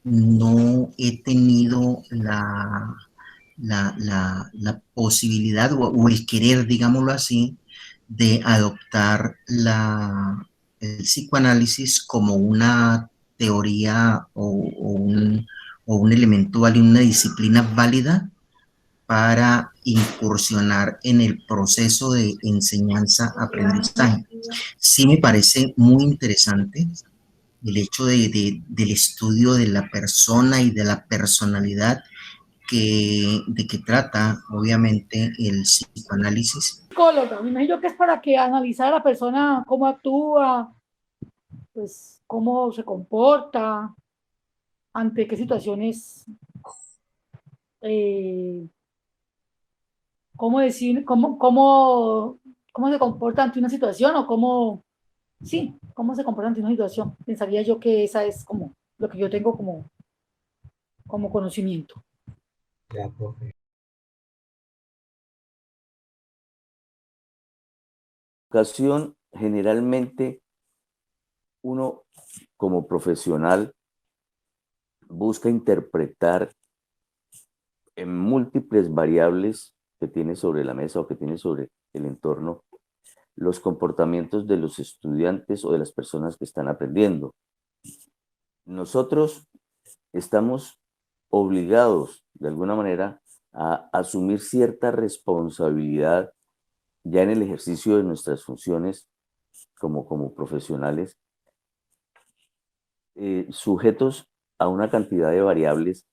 no he tenido la posibilidad o el querer, digámoslo así, de adoptar el psicoanálisis como una teoría o un elemento válido, una disciplina válida para incursionar en el proceso de enseñanza-aprendizaje. Sí me parece muy interesante el hecho del estudio de la persona y de la personalidad de que trata, obviamente, el psicoanálisis. Psicóloga, me imagino que es para que analizar a la persona, cómo actúa, pues cómo se comporta, ante qué situaciones, eh, cómo decir, cómo se comporta ante una situación o cómo, sí, cómo se comporta ante una situación. Pensaría yo que esa es como lo que yo tengo como conocimiento. Ya, profe. Educación, generalmente uno como profesional busca interpretar en múltiples variables que tiene sobre la mesa o que tiene sobre el entorno los comportamientos de los estudiantes o de las personas que están aprendiendo. Nosotros estamos obligados, de alguna manera, a asumir cierta responsabilidad ya en el ejercicio de nuestras funciones como profesionales, sujetos a una cantidad de variables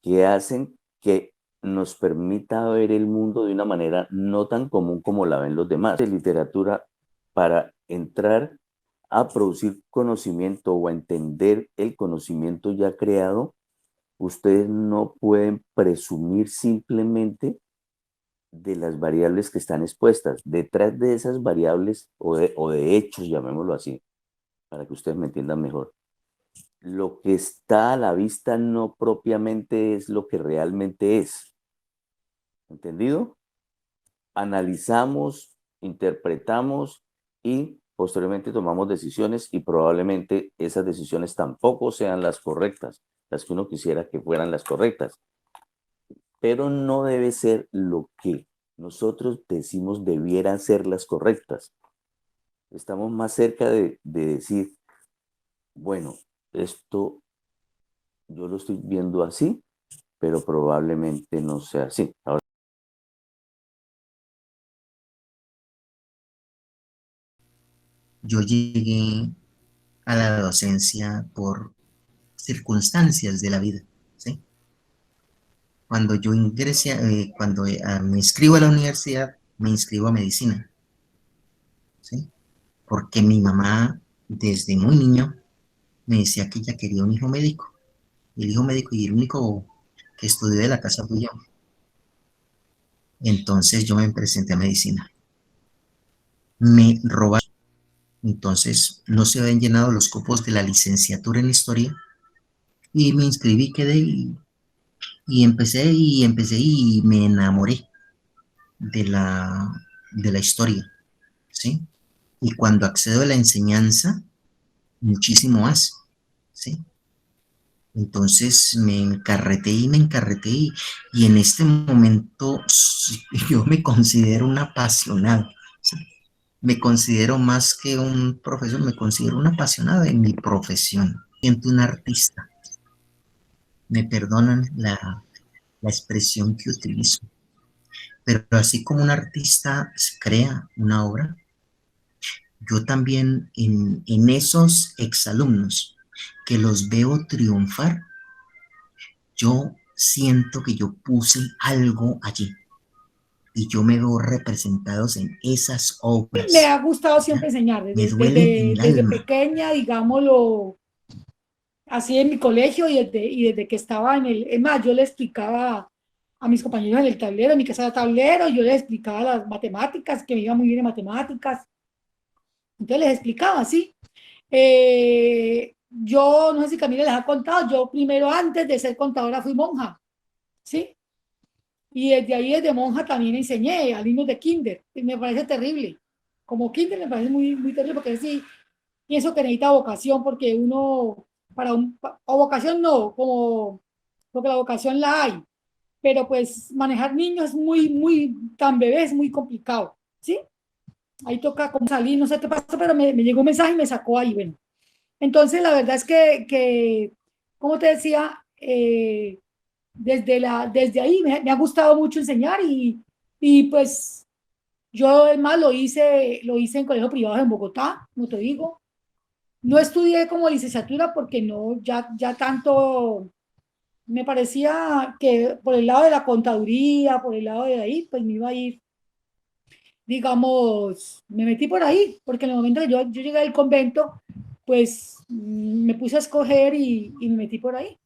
que hacen que nos permita ver el mundo de una manera no tan común como la ven los demás. De literatura, para entrar a producir conocimiento o a entender el conocimiento ya creado, ustedes no pueden presumir simplemente de las variables que están expuestas. Detrás de esas variables o de hechos, llamémoslo así, para que ustedes me entiendan mejor, lo que está a la vista no propiamente es lo que realmente es. ¿Entendido? Analizamos, interpretamos y posteriormente tomamos decisiones y probablemente esas decisiones tampoco sean las correctas, las que uno quisiera que fueran las correctas, pero no debe ser lo que nosotros decimos debieran ser las correctas. Estamos más cerca de decir, bueno, esto yo lo estoy viendo así, pero probablemente no sea así. Ahora, Yo llegué a la docencia por circunstancias de la vida, ¿sí? Cuando yo ingresé, me inscribo a la universidad, me inscribo a medicina, ¿sí? Porque mi mamá, desde muy niño, me decía que ella quería un hijo médico. El hijo médico y el único que estudió de la casa fui yo. Entonces yo me presenté a medicina. Me robaron. Entonces no se habían llenado los cupos de la licenciatura en historia y me inscribí, quedé y empecé y me enamoré de de la historia, ¿sí? Y cuando accedo a la enseñanza, muchísimo más, ¿sí? Entonces me encarreté y en este momento yo me considero un apasionado, ¿sí? Me considero más que un profesor, me considero un apasionado de mi profesión. Siento un artista, me perdonan la expresión que utilizo, pero así como un artista crea una obra, yo también en esos exalumnos que los veo triunfar, yo siento que yo puse algo allí y yo me veo representados en esas Me obras. ha gustado siempre ¿Ya? enseñar, Me duele en el desde alma. pequeña, digámoslo, así en mi colegio y desde que estaba en el, es más, yo le explicaba a mis compañeros en el tablero, en mi casa de tablero, yo les explicaba las matemáticas, que me iba muy bien en matemáticas, entonces les explicaba, ¿sí? Yo no sé si Camila les ha contado, yo primero antes de ser contadora fui monja, ¿sí? Y desde ahí, desde monja, también enseñé a niños de kinder, y me parece terrible. Como kinder me parece muy, muy terrible, porque sí, pienso que necesita vocación, porque uno o vocación no, como, porque la vocación la hay, pero pues manejar niños tan bebés es muy complicado, ¿sí? Ahí toca como salir, no sé qué pasó, pero me llegó un mensaje y me sacó ahí, bueno. Entonces, la verdad es que como te decía, desde ahí me ha gustado mucho enseñar y pues yo además lo hice en colegio privado en Bogotá, como te digo. No estudié como licenciatura porque no, ya tanto me parecía que por el lado de la contaduría, por el lado de ahí, pues me iba a ir, digamos, me metí por ahí, porque en el momento que yo llegué al convento, pues me puse a escoger y me metí por ahí.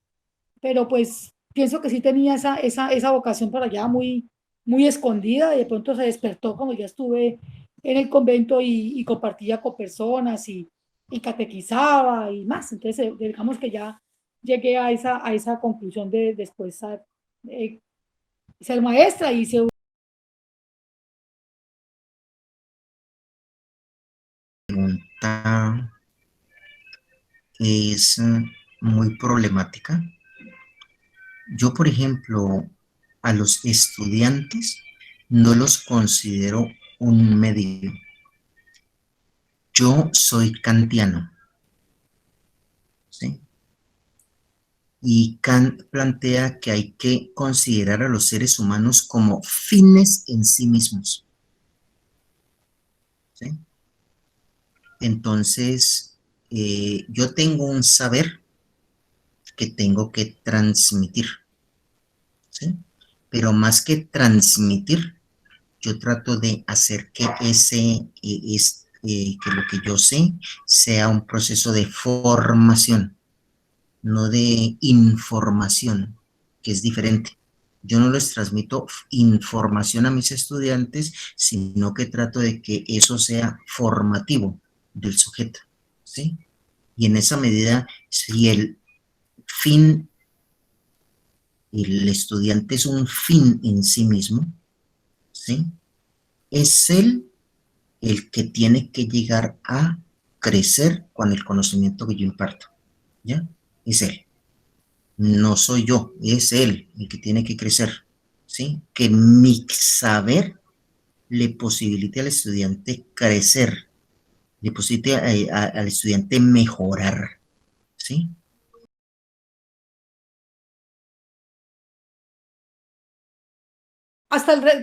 Pero pues pienso que sí tenía esa vocación por allá muy escondida y de pronto se despertó como ya estuve en el convento y compartía con personas y catequizaba y más. Entonces, digamos que ya llegué a esa conclusión de después eh, ser maestra y se Pregunta es muy problemática. Yo, por ejemplo, a los estudiantes no los considero un medio. Yo soy kantiano, ¿sí? Y Kant plantea que hay que considerar a los seres humanos como fines en sí mismos, ¿sí? Entonces, yo tengo un saber que tengo que transmitir, ¿sí? Pero más que transmitir, yo trato de hacer que que lo que yo sé sea un proceso de formación, no de información, que es diferente. Yo no les transmito información a mis estudiantes, sino que trato de que eso sea formativo del sujeto, ¿sí? Y en esa medida, si fin, el estudiante es un fin en sí mismo, ¿sí? Es él el que tiene que llegar a crecer con el conocimiento que yo imparto, ¿ya? Es él. No soy yo, es él el que tiene que crecer, ¿sí? Que mi saber le posibilite al estudiante crecer, le posibilite al estudiante mejorar, ¿sí?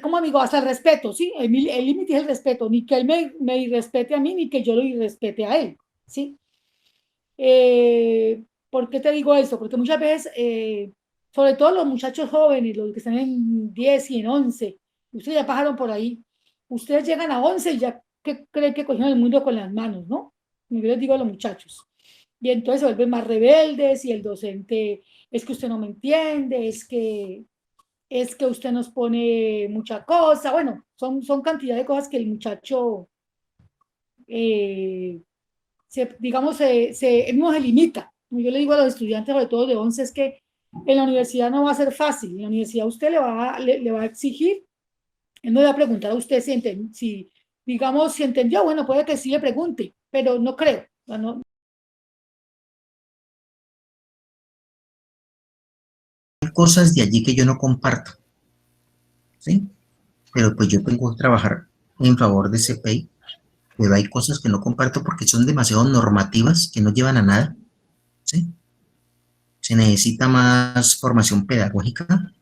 como amigo, hasta el respeto, ¿sí? El límite es el respeto, ni que él me irrespete a mí, ni que yo lo irrespete a él, ¿sí? ¿Por qué te digo esto? Porque muchas veces, sobre todo los muchachos jóvenes, los que están en 10 y en 11, ustedes ya pasaron por ahí, ustedes llegan a 11 y ya creen que cogieron el mundo con las manos, ¿no? Como yo les digo a los muchachos. Y entonces se vuelven más rebeldes y el docente es que usted no me entiende, es que usted nos pone mucha cosa. Bueno, son cantidad de cosas que el muchacho, eh, digamos, él no se limita. Como yo le digo a los estudiantes, sobre todo de 11, es que en la universidad no va a ser fácil. En la universidad usted le va a exigir, él no le va a preguntar a usted si digamos, si entendió, bueno, puede que sí le pregunte, pero no creo. O sea, no, Hay cosas de allí que yo no comparto, ¿sí? Pero pues yo tengo que trabajar en favor de CPI, pero hay cosas que no comparto porque son demasiado normativas que no llevan a nada, ¿sí? Se necesita más formación pedagógica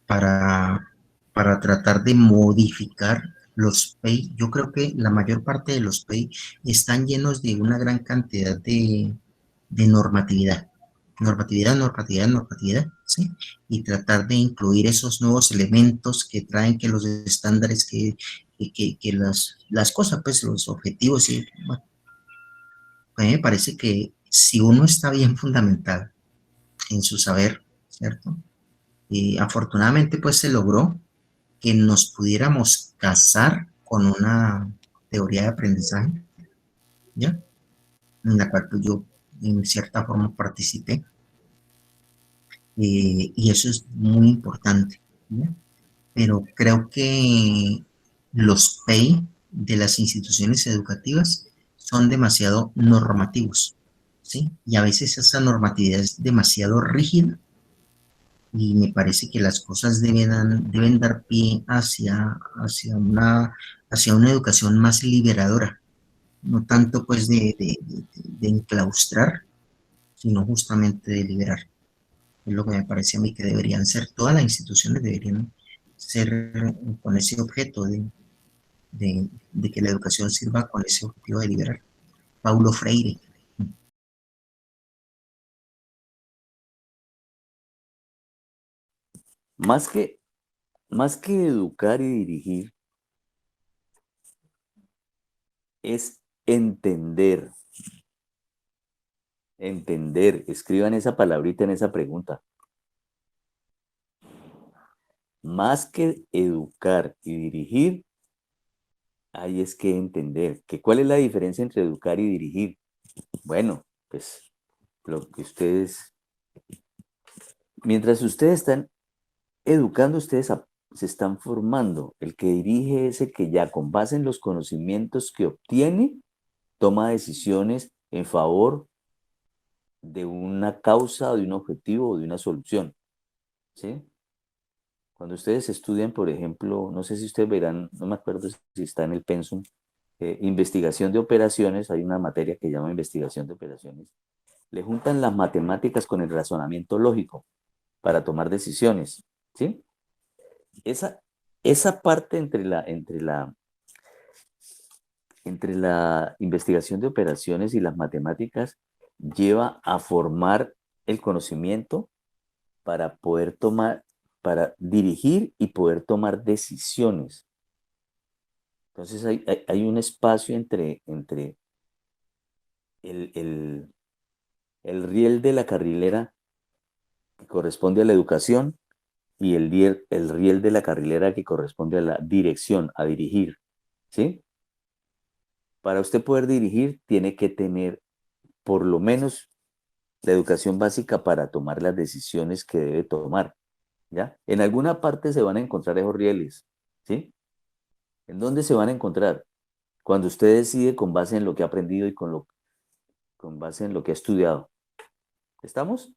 para, para tratar de modificar los PEI. Yo creo que la mayor parte de los PEI están llenos de una gran cantidad de normatividad. Normatividad, normatividad, normatividad, ¿sí? Y tratar de incluir esos nuevos elementos que traen que los estándares, que las cosas, pues los objetivos, y bueno, a mí me parece que si uno está bien fundamentado en su saber, ¿cierto? Y afortunadamente pues se logró que nos pudiéramos casar con una teoría de aprendizaje, ¿ya? En la cual pues, yo en cierta forma participé, y eso es muy importante, ¿ya? Pero creo que los PEI de las instituciones educativas son demasiado normativos, ¿sí? Y a veces esa normatividad es demasiado rígida y me parece que las cosas deben dar pie hacia una educación más liberadora, no tanto pues de enclaustrar, sino justamente de liberar. Es lo que me parece a mí que deberían ser, todas las instituciones deberían ser con ese objeto de que la educación sirva con ese objetivo de liberar. Paulo Freire. Más que, más que educar y dirigir, es entender. Entender. Escriban esa palabrita en esa pregunta. Más que educar y dirigir, ahí es que entender. ¿Cuál es la diferencia entre educar y dirigir? Bueno, pues lo que ustedes, mientras ustedes están educando, se están formando. El que dirige es el que ya con base en los conocimientos que obtiene, toma decisiones en favor de una causa, de un objetivo o de una solución. ¿Sí? Cuando ustedes estudian, por ejemplo, no sé si ustedes verán, no me acuerdo si está en el pensum, investigación de operaciones, hay una materia que llama investigación de operaciones, le juntan las matemáticas con el razonamiento lógico para tomar decisiones, ¿sí? Esa parte entre la investigación de operaciones y las matemáticas lleva a formar el conocimiento para poder tomar, para dirigir y poder tomar decisiones. Entonces hay un espacio entre el riel de la carrilera que corresponde a la educación y el riel de la carrilera que corresponde a la dirección, a dirigir, ¿sí? Para usted poder dirigir, tiene que tener por lo menos la educación básica para tomar las decisiones que debe tomar, ¿ya? En alguna parte se van a encontrar esos rieles, ¿sí? ¿En dónde se van a encontrar? Cuando usted decide con base en lo que ha aprendido y con base en lo que ha estudiado. ¿Estamos?